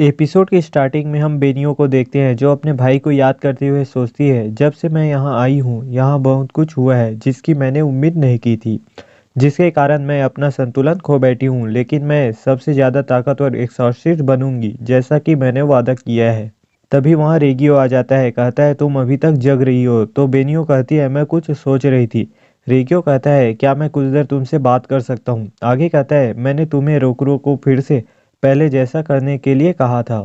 Episode की starting में हम बेनियो को देखते हैं जो अपने भाई को याद करते हुए सोचती है, जब से मैं यहाँ आई हूँ यहाँ बहुत कुछ हुआ है जिसकी मैंने उम्मीद नहीं की थी, जिसके कारण मैं अपना संतुलन खो बैठी हूँ। लेकिन मैं सबसे ज़्यादा ताकतवर एक्सॉर्सिस्ट बनूंगी जैसा कि मैंने वादा किया है। तभी वहाँ रेगियो आ जाता है, कहता है तुम अभी तक जग रही हो। तो बेनियो कहती है मैं कुछ सोच रही थी। रेगियो कहता है क्या मैं कुछ देर तुमसे बात कर सकता हूँ। आगे कहता है मैंने तुम्हें रोकरो को फिर से पहले जैसा करने के लिए कहा था।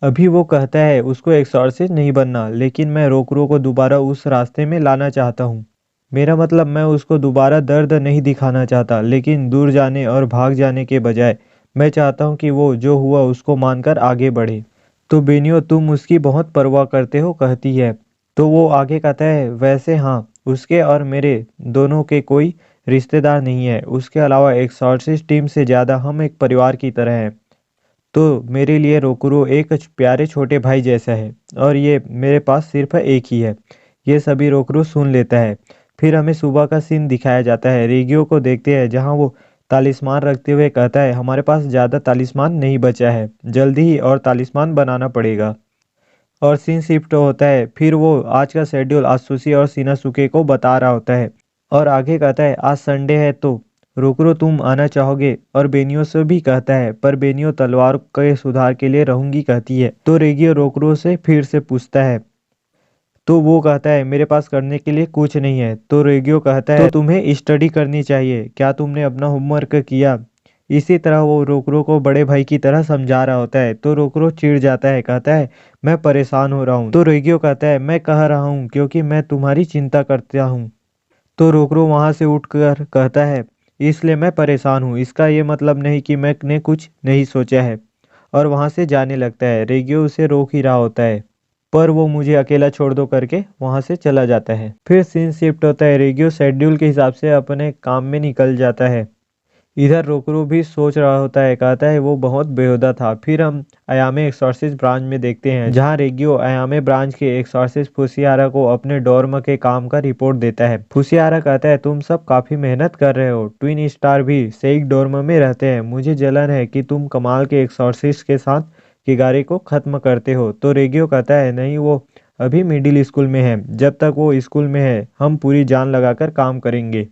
अभी वो कहता है उसको एक्सॉर्सिस्ट नहीं बनना, लेकिन मैं रोकरो को दोबारा उस रास्ते में लाना चाहता हूँ। मेरा मतलब मैं उसको दोबारा दर्द नहीं दिखाना चाहता, लेकिन दूर जाने और भाग जाने के बजाय मैं चाहता हूँ कि वो जो हुआ उसको मानकर आगे बढ़े। तो बेनियो तुम उसकी बहुत परवाह करते हो, कहती है। तो वो आगे कहता है वैसे हाँ, उसके और मेरे दोनों के कोई रिश्तेदार नहीं है। उसके अलावा एक्सॉर्सिस्ट टीम से ज़्यादा हम एक परिवार की तरह हैं। तो मेरे लिए रोकुरो एक प्यारे छोटे भाई जैसा है और ये मेरे पास सिर्फ एक ही है। ये सभी रोकुरो सुन लेता है। फिर हमें सुबह का सीन दिखाया जाता है। रेगियो को देखते हैं जहाँ वो तालिस्मान रखते हुए कहता है हमारे पास ज़्यादा तालिस्मान नहीं बचा है, जल्दी ही और तालिस्मान बनाना पड़ेगा। और सीन शिफ्ट होता है। फिर वो आज का शेड्यूल आसुसी और सिनासुके को बता रहा होता है और आगे कहता है आज संडे है तो रोकरो तुम आना चाहोगे। और बेनियो से भी कहता है पर बेनियो तलवार के सुधार के लिए रहूंगी कहती है। तो रेगियो रोकरो से फिर से पूछता है तो वो कहता है मेरे पास करने के लिए कुछ नहीं है। तो रेगियो कहता है तो तुम्हें स्टडी करनी चाहिए, क्या तुमने अपना होमवर्क किया। इसी तरह वो रोकरो को बड़े भाई की तरह समझा रहा होता है। तो रोकरो चिढ़ जाता है, कहता है मैं परेशान हो रहा हूँ। तो रेगियो कहता है मैं कह रहा हूँ क्योंकि मैं तुम्हारी चिंता करता हूँ। तो रोकरो वहां से उठकर कहता है इसलिए मैं परेशान हूँ, इसका ये मतलब नहीं कि मैंने कुछ नहीं सोचा है। और वहां से जाने लगता है। रेगियो उसे रोक ही रहा होता है पर वो मुझे अकेला छोड़ दो करके वहां से चला जाता है। फिर सीन शिफ्ट होता है। रेगियो शेड्यूल के हिसाब से अपने काम में निकल जाता है। इधर रोकरू भी सोच रहा होता है, कहता है वो बहुत बेहुदा था। फिर हम अयामे एक्सॉर्सिस्ट ब्रांच में देखते हैं जहां रेगियो अयामे ब्रांच के एक्सॉर्सिस्ट फुसियारा को अपने डॉर्म के काम का रिपोर्ट देता है। फुसियारा कहता है तुम सब काफी मेहनत कर रहे हो, ट्विन स्टार भी सेइक डॉर्म में रहते हैं, मुझे जलन है कि तुम कमाल के एक्सॉर्सिस्ट के साथ किगारे को खत्म करते हो। तो रेगियो कहता है नहीं, वो अभी मिडिल स्कूल में है, जब तक वो स्कूल में है हम पूरी जान लगाकर काम करेंगे।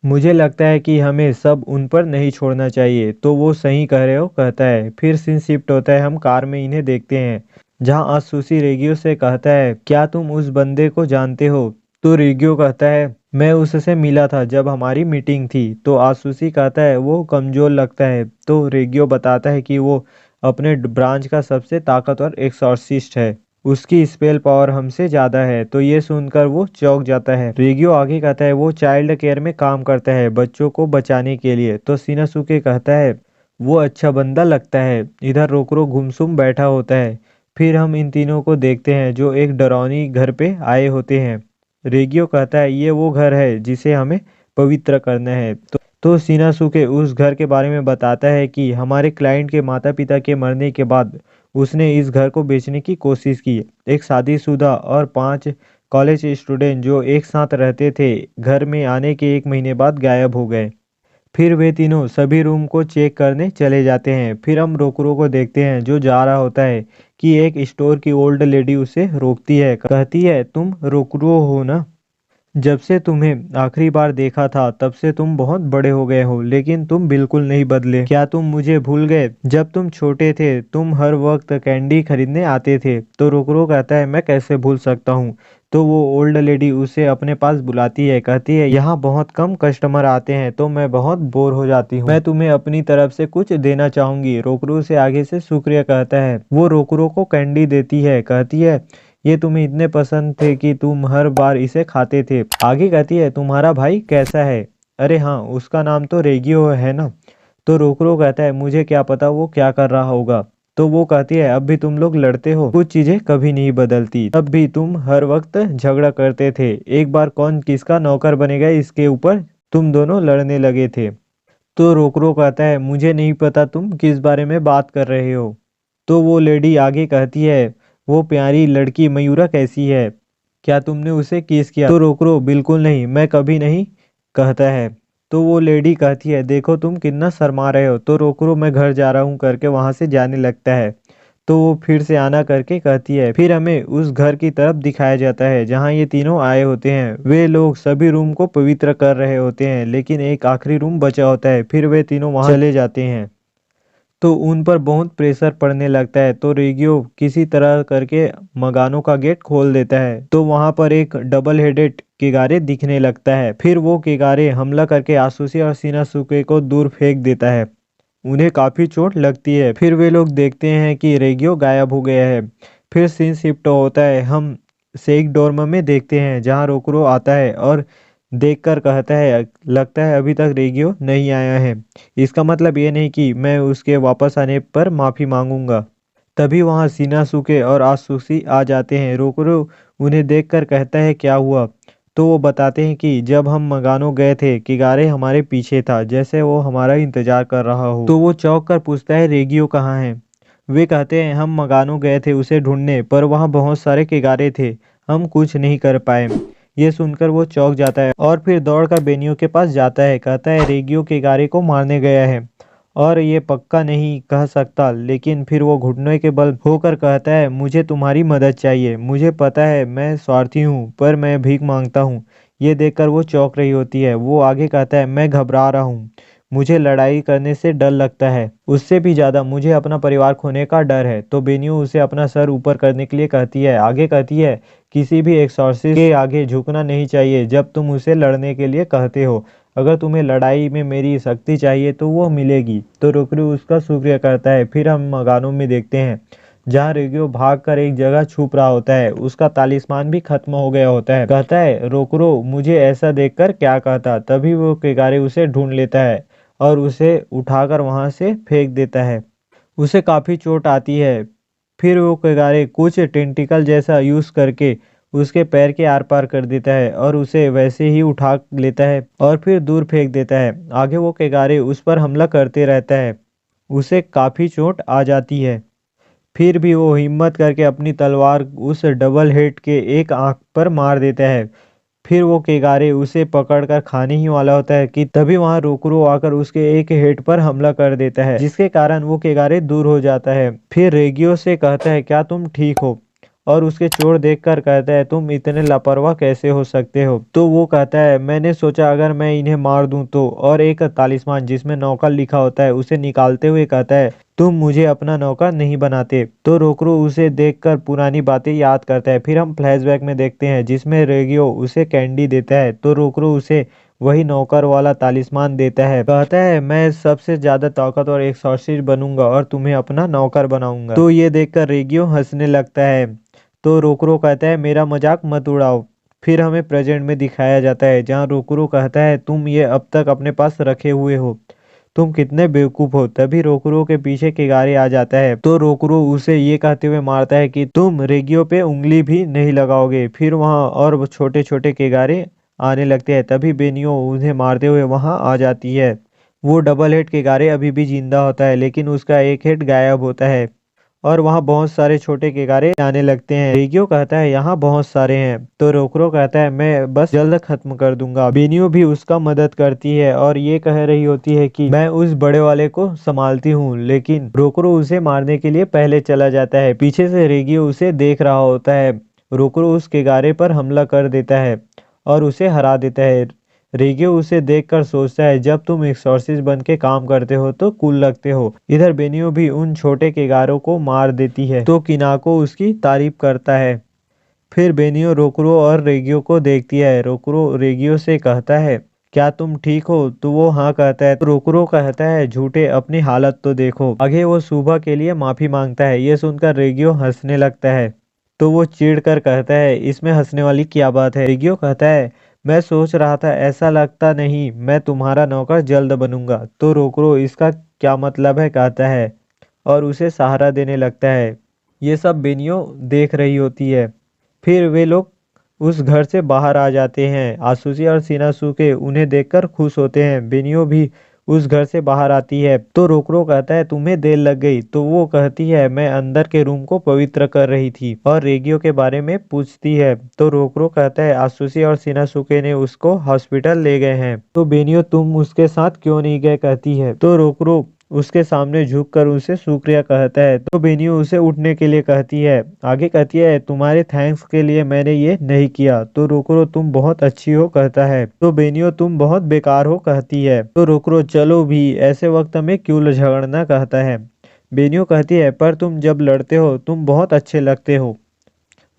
मुझे लगता है कि हमें सब उन पर नहीं छोड़ना चाहिए। तो वो सही कह रहे हो, कहता है। फिर सीन शिफ्ट होता है। हम कार में इन्हें देखते हैं जहां आसुसी रेगियो से कहता है क्या तुम उस बंदे को जानते हो। तो रेगियो कहता है मैं उससे मिला था जब हमारी मीटिंग थी। तो आसुसी कहता है वो कमजोर लगता है। तो रेगियो बताता है कि वो अपने ब्रांच का सबसे ताकतवर एक्सॉर्सिस्ट है, उसकी स्पेल पावर हमसे ज्यादा है। तो ये सुनकर वो चौंक जाता है। रेगियो आगे कहता है वो चाइल्ड केयर में काम करता है, बच्चों को बचाने के लिए। तो सिनासुके कहता है वो अच्छा बंदा लगता है। इधर रोकरो गुमसुम बैठा होता है। फिर हम इन तीनों को देखते हैं जो एक डरावनी घर पे आए होते हैं। रेगियो कहता है ये वो घर है जिसे हमें पवित्र करना है। तो सिनासुके उस घर के बारे में बताता है कि हमारे क्लाइंट के माता पिता के मरने के बाद उसने इस घर को बेचने की कोशिश की। एक शादीशुदा और 5 कॉलेज स्टूडेंट जो एक साथ रहते थे घर में आने के 1 महीने बाद गायब हो गए। फिर वे तीनों सभी रूम को चेक करने चले जाते हैं। फिर हम रोकरो को देखते हैं जो जा रहा होता है कि एक स्टोर की ओल्ड लेडी उसे रोकती है, कहती है तुम रोकरो हो ना, जब से तुम्हें आखिरी बार देखा था तब से तुम बहुत बड़े हो गए हो, लेकिन तुम बिल्कुल नहीं बदले। क्या तुम मुझे भूल गए। जब तुम छोटे थे तुम हर वक्त कैंडी खरीदने आते थे। तो रोकरो कहता है मैं कैसे भूल सकता हूँ। तो वो ओल्ड लेडी उसे अपने पास बुलाती है, कहती है यहाँ बहुत कम कस्टमर आते हैं तो मैं बहुत बोर हो जाती हूँ, मैं तुम्हें अपनी तरफ से कुछ देना चाहूंगी। रोकरो से आगे से शुक्रिया कहता है। वो रोकरो को कैंडी देती है, कहती है ये तुम्हें इतने पसंद थे कि तुम हर बार इसे खाते थे। आगे कहती है तुम्हारा भाई कैसा है। अरे हाँ, उसका नाम तो रेगियो है ना। तो रोकरो कहता है मुझे क्या पता वो क्या कर रहा होगा। तो वो कहती है अब भी तुम लोग लड़ते हो, कुछ चीजें कभी नहीं बदलती, तब भी तुम हर वक्त झगड़ा करते थे, एक बार कौन किसका नौकर बनेगा इसके ऊपर तुम दोनों लड़ने लगे थे। तो रोकरो कहता है मुझे नहीं पता तुम किस बारे में बात कर रहे हो। तो वो लेडी आगे कहती है वो प्यारी लड़की मयूरा कैसी है, क्या तुमने उसे किस किया। तो रोकरो बिल्कुल नहीं, मैं कभी नहीं, कहता है। तो वो लेडी कहती है देखो तुम कितना शर्मा रहे हो। तो रोकरो मैं घर जा रहा हूँ करके वहां से जाने लगता है। तो वो फिर से आना करके कहती है। फिर हमें उस घर की तरफ दिखाया जाता है जहाँ ये तीनों आए होते हैं। वे लोग सभी रूम को पवित्र कर रहे होते हैं, लेकिन एक आखिरी रूम बचा होता है। फिर वे तीनों वहां चले जाते हैं तो उन पर बहुत प्रेशर पड़ने लगता है। तो रेगियो किसी तरह करके मगानों का गेट खोल देता है, तो वहां पर एक डबल हेडेड केगारे दिखने लगता है। फिर वो केगारे हमला करके आसुसी और सिनासुके को दूर फेंक देता है। उन्हें काफी चोट लगती है। फिर वे लोग देखते हैं कि रेगियो गायब हो गया है। फिर सीन शिफ्ट होता है। हम सेक डोर्म में देखते हैं जहाँ रोकरो आता है और देखकर कहता है, लगता है अभी तक रेगियो नहीं आया है। इसका मतलब ये नहीं कि मैं उसके वापस आने पर माफी मांगूंगा। तभी वहां सिनासुके और आसुसी आ जाते हैं। रोकरो उन्हें देखकर कहता है, क्या हुआ? तो वो बताते हैं कि जब हम मगानो गए थे, किगारे हमारे पीछे था, जैसे वो हमारा इंतजार कर रहा हो। तो वो चौंक कर पूछता है, रेगियो कहाँ है? वे कहते हैं, हम मगानो गए थे उसे ढूंढने, पर वहाँ बहुत सारे किगारे थे, हम कुछ नहीं कर पाए। ये सुनकर वो चौंक जाता है और फिर दौड़कर बेनियो के पास जाता है। कहता है, रेगियो किगारे को मारने गया है और ये पक्का नहीं कह सकता, लेकिन फिर वो घुटने के बल होकर कहता है, मुझे तुम्हारी मदद चाहिए। मुझे पता है मैं स्वार्थी हूँ, पर मैं भीख मांगता हूँ। ये देखकर वो चौंक रही होती है। वो आगे कहता है, मैं घबरा रहा हूँ, मुझे लड़ाई करने से डर लगता है, उससे भी ज्यादा मुझे अपना परिवार खोने का डर है। तो बेनियो उसे अपना सर ऊपर करने के लिए कहती है। आगे कहती है, किसी भी एक्सॉर्सिस्ट के आगे झुकना नहीं चाहिए जब तुम उसे लड़ने के लिए कहते हो। अगर तुम्हें लड़ाई में मेरी शक्ति चाहिए तो वो मिलेगी। तो रोकरू उसका शुक्रिया करता है। फिर हम मगानों में देखते हैं जहाँ रेगियो भागकर एक जगह छुप रहा होता है। उसका तालिस्मान भी खत्म हो गया होता है। कहता है, रोकरो मुझे ऐसा देखकर क्या कहता? तभी वो केगारे उसे ढूंढ लेता है और उसे उठाकर वहां से फेंक देता है। उसे काफी चोट आती है। फिर वो केगारे कुछ टेंटिकल जैसा यूज करके उसके पैर के आर पार कर देता है और उसे वैसे ही उठा लेता है और फिर दूर फेंक देता है। आगे वो केगारे उस पर हमला करते रहता है। उसे काफी चोट आ जाती है। फिर भी वो हिम्मत करके अपनी तलवार उस डबल हेड के एक आंख पर मार देता है। फिर वो केगारे उसे पकड़कर खाने ही वाला होता है कि तभी वहां रोकरो आकर उसके एक हेड पर हमला कर देता है, जिसके कारण वो केगारे दूर हो जाता है। फिर रेगियो से कहता है, क्या तुम ठीक हो? और उसके चोट देखकर कहता है, तुम इतने लापरवाह कैसे हो सकते हो? तो वो कहता है, मैंने सोचा अगर मैं इन्हें मार दूं तो। और एक तालिस्मान जिसमें नौकर लिखा होता है उसे निकालते हुए कहता है, तुम मुझे अपना नौकर नहीं बनाते। तो रोकरो उसे देखकर पुरानी बातें याद करता है। फिर हम फ्लैशबैक में देखते हैं जिसमें रेगियो उसे कैंडी देता है। तो रोकरो उसे वही नौकर वाला तालिस्मान देता है। कहता है, मैं सबसे ज्यादा ताकतवर एक्सॉर्सिस्ट बनूंगा और तुम्हें अपना नौकर बनाऊंगा। तो ये देखकर रेगियो हंसने लगता है। तो रोकरो कहता है, मेरा मजाक मत उड़ाओ। फिर हमें प्रेजेंट में दिखाया जाता है जहाँ रोकरो कहता है, तुम ये अब तक अपने पास रखे हुए हो, तुम कितने बेवकूफ हो। तभी रोकरो के पीछे किगारे आ जाता है। तो रोकरो उसे ये कहते हुए मारता है कि तुम रेगियो पे उंगली भी नहीं लगाओगे। फिर वहां और छोटे छोटे किगारे आने लगते हैं। तभी बेनियो उन्हें मारते हुए वहां आ जाती है। वो डबल हेड किगारे अभी भी जिंदा होता है, लेकिन उसका एक हेड गायब होता है और वहाँ बहुत सारे छोटे केगारे आने लगते हैं। रेगियो कहता है, यहाँ बहुत सारे हैं। तो रोकरो कहता है, मैं बस जल्द खत्म कर दूंगा। बेनियो भी उसका मदद करती है और ये कह रही होती है कि मैं उस बड़े वाले को संभालती हूँ, लेकिन रोकरो उसे मारने के लिए पहले चला जाता है। पीछे से रेगियो उसे देख रहा होता है। रोकरो उस केगारे पर हमला कर देता है और उसे हरा देता है। रेगियो उसे देखकर सोचता है, जब तुम एक्सॉर्सिस्ट बन के काम करते हो तो कूल लगते हो। इधर बेनियो भी उन छोटे केगारों को मार देती है तो किनाको उसकी तारीफ करता है। फिर बेनियो रोकरो और रेगियो को देखती है। रोकरो रेगियो से कहता है, क्या तुम ठीक हो? तो वो हाँ कहता है। तो रोकरो कहता है, झूठे, अपनी हालत तो देखो। आगे वो सुबह के लिए माफी मांगता है। ये सुनकर रेगियो हंसने लगता है। तो वो चिढ़ कर कहता है, इसमें हंसने वाली क्या बात है? रेगियो कहता है, मैं सोच रहा था, ऐसा लगता नहीं मैं तुम्हारा नौकर जल्द बनूंगा। तो रोकरो इसका क्या मतलब है कहता है और उसे सहारा देने लगता है। ये सब बेनियो देख रही होती है। फिर वे लोग उस घर से बाहर आ जाते हैं। आसुसी और सिनासुके उन्हें देखकर खुश होते हैं। बेनियो भी उस घर से बाहर आती है। तो रोकरो कहता है, तुम्हें देर लग गई? तो वो कहती है, मैं अंदर के रूम को पवित्र कर रही थी। और रेगियो के बारे में पूछती है। तो रोकरो कहता है, आसुसी और सिनासुके ने उसको हॉस्पिटल ले गए हैं। तो बेनियो, तुम उसके साथ क्यों नहीं गए कहती है। तो रोकरो उसके सामने झुककर उसे शुक्रिया कहता है तो बेनियो उसे उठने के लिए कहती है। आगे कहती है, तुम्हारे थैंक्स के लिए मैंने ये नहीं किया। तो रोकरो, तुम बहुत अच्छी हो कहता है। तो बेनियो, तुम बहुत बेकार हो कहती है। तो रोकरो, चलो भी, ऐसे वक्त में क्यों झगड़ना कहता है। बेनियो कहती है, पर तुम जब लड़ते हो तुम बहुत अच्छे लगते हो।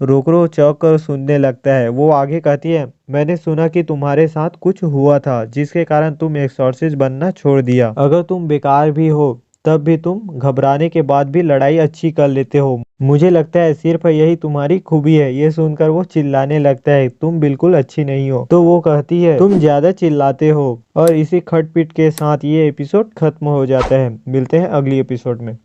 रोकरो चौंक कर सुनने लगता है। वो आगे कहती है, मैंने सुना कि तुम्हारे साथ कुछ हुआ था जिसके कारण तुम एक्सॉर्सिस्ट बनना छोड़ दिया। अगर तुम बेकार भी हो तब भी तुम घबराने के बाद भी लड़ाई अच्छी कर लेते हो। मुझे लगता है सिर्फ यही तुम्हारी खूबी है। ये सुनकर वो चिल्लाने लगता है, तुम बिल्कुल अच्छी नहीं हो। तो वो कहती है, तुम ज्यादा चिल्लाते हो। और इसी खटपिट के साथ ये एपिसोड खत्म हो जाता है। मिलते हैं अगली एपिसोड में।